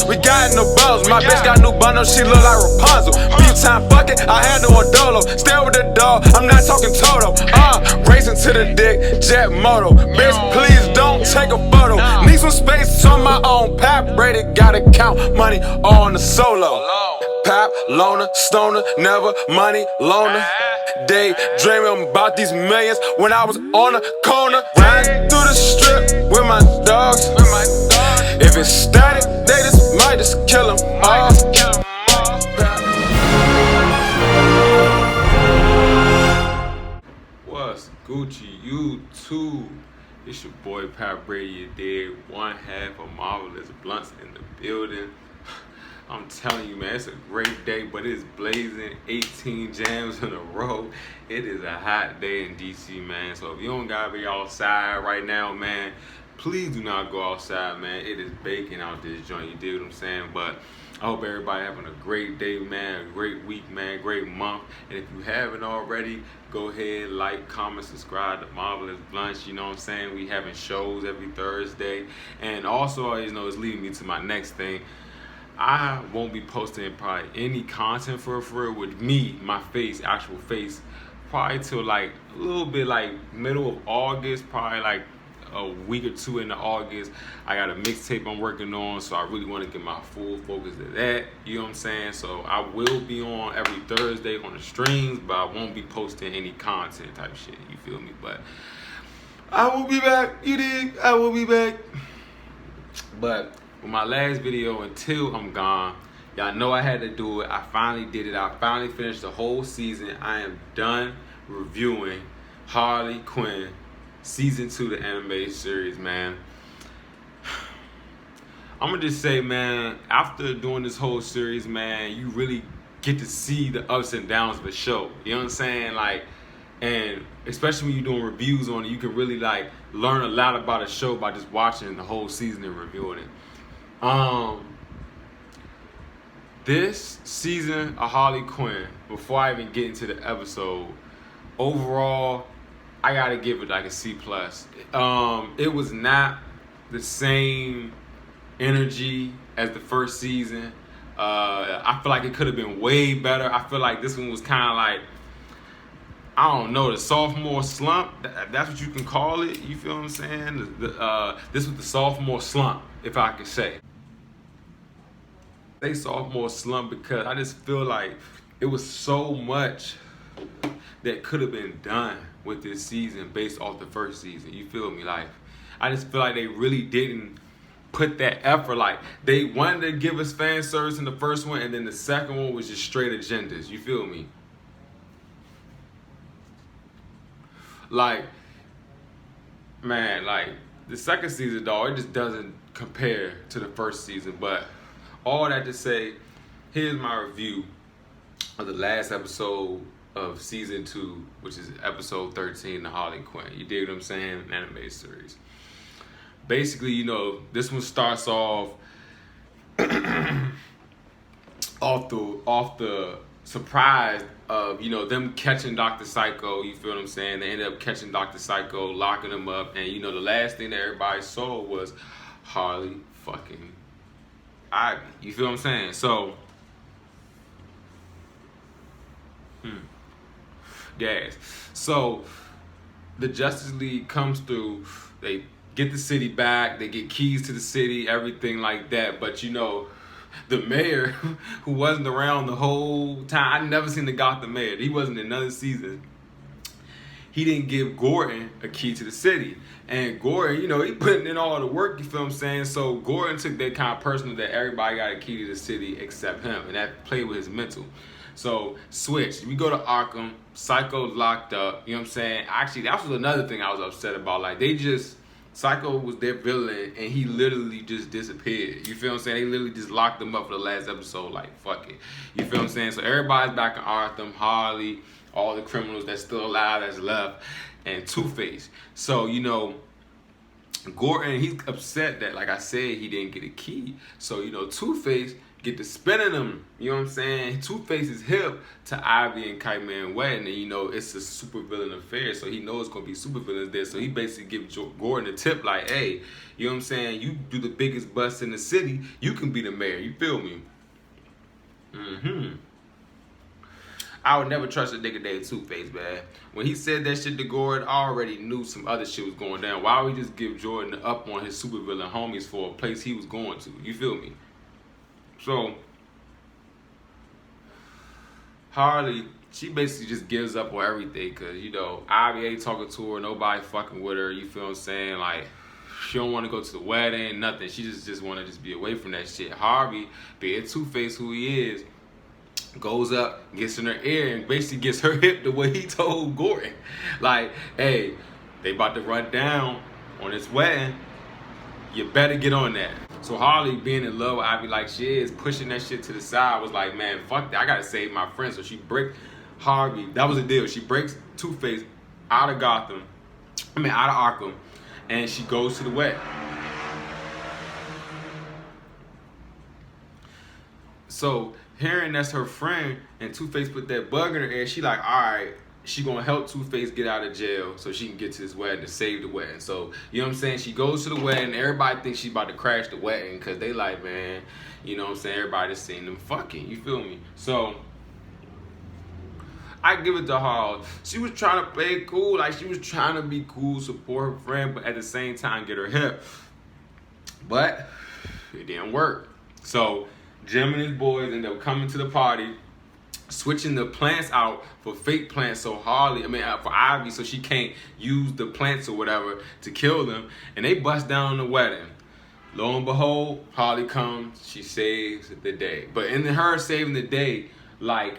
We got no balls. My bitch got new bundles, she look like Rapunzel. Beat time fucking, I handle a dolo. Stay with the dog, I'm not talking Toto. Racing to the dick, jet moto. Bitch, please don't take a photo. Need some space on my own. Pap Brady gotta count money on the solo. Pap, loner, stoner, never money loner. Day dreaming about these millions when I was on the corner. Riding through the strip with my dogs. If it's static, they just might just kill them all. What's Gucci YouTube? It's your boy Pap Brady, you dig? One half of Marvelous Bluntz in the building. I'm telling you, man, it's a great day, but it's blazing 18 jams in a row. It is a hot day in DC, man. So if you don't gotta be outside right now, man, please do not go outside, man. It is baking out this joint, you dig what I'm saying? But I hope everybody having a great day, man, a great week, man, great month. And if you haven't already, go ahead, like, comment, subscribe to Marvelous Bluntz. You know what I'm saying? We having shows every Thursday. And also, you know, it's leading me to my next thing. I won't be posting probably any content for real with me, my face, actual face, probably till like a little bit like middle of August, probably like a week or two into August. I got a mixtape I'm working on, so I really want to get my full focus to that. You know what I'm saying? So I will be on every Thursday on the streams, but I won't be posting any content type shit. You feel me? But I will be back. You dig? I will be back. But with my last video, until I'm gone, y'all know I had to do it. I finally did it. I finally finished the whole season. I am done reviewing Harley Quinn Season 2, the anime series, man. I'm gonna just say, man, after doing this whole series, man, you really get to see the ups and downs of the show. You know what I'm saying? Like, and especially when you're doing reviews on it, you can really like learn a lot about a show by just watching the whole season and reviewing it. This season of Harley Quinn, before I even get into the episode, overall, I gotta give it like a C+. It was not the same energy as the first season. I feel like it could have been way better. I feel like this one was kind of like, I don't know, the sophomore slump. That's what you can call it. You feel what I'm saying? This was the sophomore slump, if I could say. They sophomore slump because I just feel like it was so much that could have been done with this season based off the first season. You feel me? Like, I just feel like they really didn't put that effort. Like, they wanted to give us fan service in the first one, and then the second one was just straight agendas. You feel me? Like, man, like, the second season, dog, it just doesn't compare to the first season. But all that to say, here's my review of the last episode of Season 2, which is episode 13, the Harley Quinn. You dig what I'm saying? An anime series. Basically, you know, this one starts off off the surprise of, you know, them catching Dr. Psycho. You feel what I'm saying? They ended up catching Dr. Psycho, locking him up, and you know, the last thing that everybody saw was Harley fucking Ivy. You feel what I'm saying? So, gas. So, the Justice League comes through. They get the city back. They get keys to the city, everything like that. But you know, the mayor, who wasn't around the whole time, I never seen the Gotham mayor. He wasn't in another season. He didn't give Gordon a key to the city. And Gordon, you know, he putting in all the work, you feel what I'm saying? So Gordon took that kind of personal that everybody got a key to the city except him. And that played with his mental. So, switch. We go to Arkham. Psycho's locked up. You know what I'm saying? Actually, that was another thing I was upset about. Like, Psycho was their villain, and he literally just disappeared. You feel what I'm saying? They literally just locked him up for the last episode. Like, fuck it. You feel what I'm saying? So, everybody's back in Arkham. Harley, all the criminals that's still alive, that's left, and Two-Face. So, you know, Gordon, he's upset that, like I said, he didn't get a key. So, you know, Two-Face get to spinning him. You know what I'm saying? Two-Face is hip to Ivy and Kite Man wedding, and you know it's a super villain affair, so he knows it's gonna be super villains there. So he basically gives Gordon a tip like, hey, you know what I'm saying? You do the biggest bust in the city, you can be the mayor. You feel me? I would never trust a nigga named Two-Face, man. When he said that shit to Gordon, I already knew some other shit was going down. Why would he just give Jordan the up on his supervillain homies for a place he was going to? You feel me? So, Harley, she basically just gives up on everything because, you know, Ivy ain't talking to her, nobody fucking with her, you feel what I'm saying? Like, she don't want to go to the wedding, nothing. She just want to just be away from that shit. Harvey, being Two-Face who he is, goes up, gets in her ear, and basically gets her hip the way he told Gordon. Like, hey, they about to run down on this wedding. You better get on that. So Harley, being in love with Ivy like she is, pushing that shit to the side, was like, man, fuck that. I gotta save my friend. So she breaks Harvey. That was the deal. She breaks Two-Face out of out of Arkham, and she goes to the wedding. So hearing that's her friend and Two-Face put that bug in her ear, she like, all right, she gonna help Two-Face get out of jail so she can get to this wedding to save the wedding. So, you know what I'm saying? She goes to the wedding. Everybody thinks she's about to crash the wedding because they like, man, you know what I'm saying? Everybody just seen them fucking. You feel me? So, I give it to her. She was trying to play it cool. Like, she was trying to be cool, support her friend, but at the same time get her hip. But it didn't work. So, Jim and his boys end up coming to the party, switching the plants out for fake plants so for Ivy, so she can't use the plants or whatever to kill them. And they bust down on the wedding. Lo and behold, Harley comes, she saves the day. But in her saving the day, like,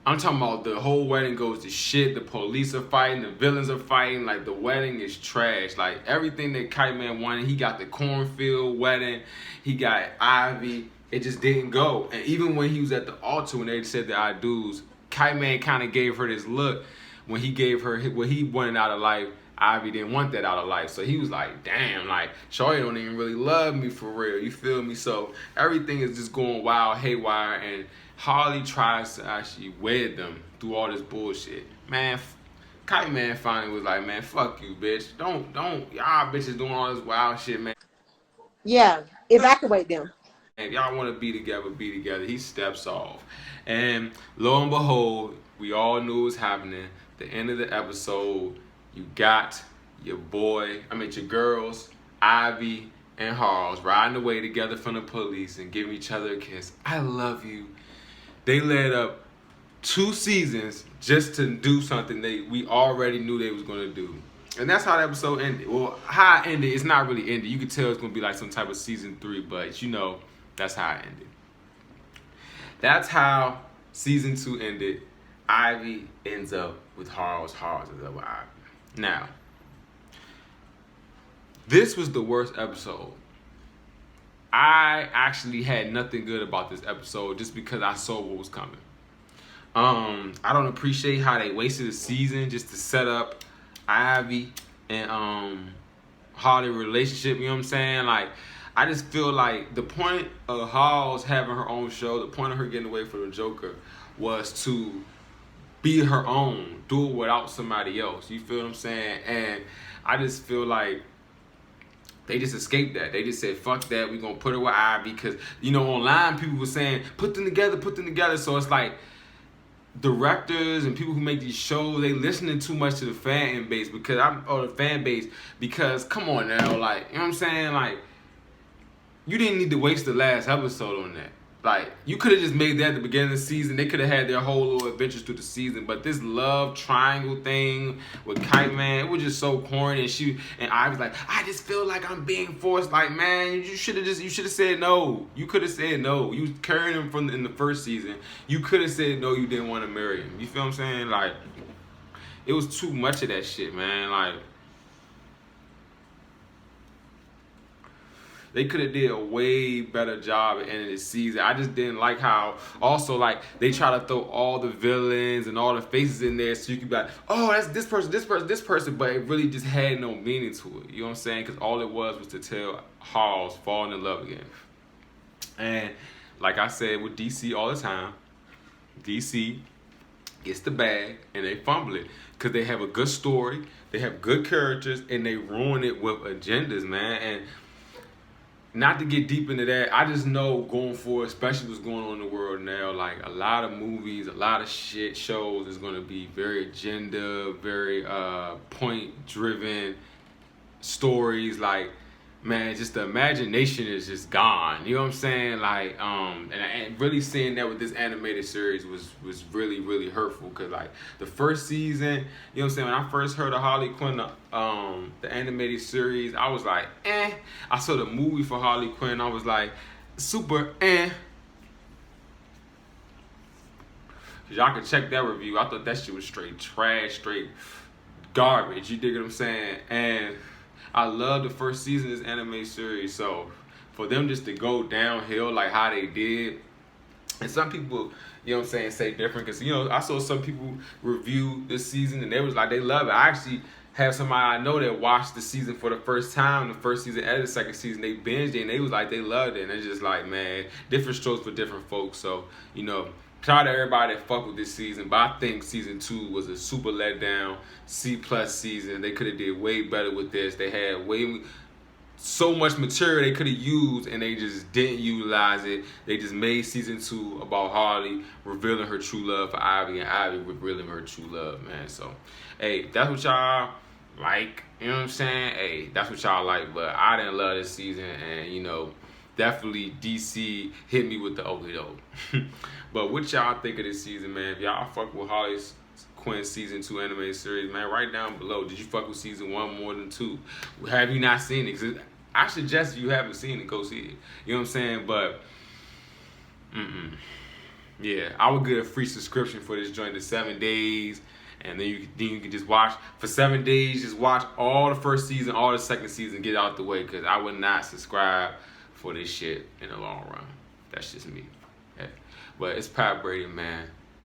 I'm talking about the whole wedding goes to shit. The police are fighting, the villains are fighting. Like, the wedding is trash. Like, everything that Kite Man wanted, he got the cornfield wedding, he got Ivy. It just didn't go. And even when he was at the altar, when they said the I do's, Kite Man kind of gave her this look when he gave her what he wanted out of life. Ivy didn't want that out of life. So he was like, damn, like, Shorty don't even really love me for real. You feel me? So everything is just going wild, haywire. And Harley tries to actually wed them through all this bullshit. Man, Kite Man finally was like, man, fuck you, bitch. Don't, y'all bitches doing all this wild shit, man. Yeah, evacuate them. If y'all want to be together, be together. He steps off. And lo and behold, we all knew it was happening. The end of the episode, you got your girls, Ivy and Harles, riding away together from the police and giving each other a kiss. I love you. They led up 2 seasons just to do something we already knew they was going to do. And that's how the episode ended. Well, how it ended, it's not really ended. You could tell it's going to be like some type of season 3, but you know, that's how it ended. That's how season 2 ended. Ivy ends up with Harles. Harles ends up with Ivy. Now, this was the worst episode. I actually had nothing good about this episode just because I saw what was coming. I don't appreciate how they wasted a season just to set up Ivy and Harley relationship, you know what I'm saying? Like, I just feel like the point of Halls having her own show, the point of her getting away from the Joker was to be her own, do it without somebody else. You feel what I'm saying? And I just feel like they just escaped that. They just said, fuck that, we gonna put her with Ivy. Because, you know, online people were saying, put them together. So it's like, directors and people who make these shows, they listening too much to the fan base because come on now, like, you know what I'm saying? Like, you didn't need to waste the last episode on that. Like, you could have just made that at the beginning of the season. They could have had their whole little adventures through the season. But this love triangle thing with Kite Man, it was just so corny. And I was like, I just feel like I'm being forced. Like, man, you should have said no. You could have said no. You was carrying him in the first season. You could have said no, you didn't want to marry him. You feel what I'm saying? Like, it was too much of that shit, man. Like, they could have did a way better job at ending the season. I just didn't like how also like they try to throw all the villains and all the faces in there so you could be like, oh, that's this person, this person, this person, but it really just had no meaning to it. You know what I'm saying? Because all it was to tell Halls falling in love again. And like I said with DC all the time, DC gets the bag and they fumble it because they have a good story, they have good characters, and they ruin it with agendas, man. And not to get deep into that, I just know going forward, especially what's going on in the world now, like a lot of movies, a lot of shit shows is going to be very agenda, very point-driven stories. Like, man, just the imagination is just gone. You know what I'm saying? Like, and really seeing that with this animated series was really, really hurtful. Cause like the first season, you know what I'm saying? When I first heard of Harley Quinn, the animated series, I was like, eh. I saw the movie for Harley Quinn, I was like, super eh. Y'all can check that review. I thought that shit was straight trash, straight garbage. You dig what I'm saying? And I love the first season of this anime series, so for them just to go downhill like how they did, and some people, you know what I'm saying, say different, because, you know, I saw some people review this season and they was like, they love it. I actually have somebody I know that watched the season for the first time, the first season and the second season, they binged it, and they was like, they loved it, and it's just like, man, different strokes for different folks, so, you know, shout out to everybody that fuck with this season, but I think season 2 was a super letdown, C+ season. They could have did way better with this. They had so much material they could have used, and they just didn't utilize it. They just made season 2 about Harley revealing her true love for Ivy, and Ivy revealing her true love, man. So, hey, that's what y'all like, you know what I'm saying? Hey, that's what y'all like, but I didn't love this season, and, you know, definitely DC hit me with the okay though. But what y'all think of this season, man? If y'all fuck with Harley Quinn season 2 anime series, man, write down below. Did you fuck with season 1 more than 2? Have you not seen it? 'Cause I suggest if you haven't seen it, go see it. You know what I'm saying? But yeah, I would get a free subscription for this joint to 7 days. And then you can just watch for 7 days. Just watch all the first season, all the second season. Get out the way, because I would not subscribe for this shit in the long run. That's just me. Yeah. But it's Pap Brady, man.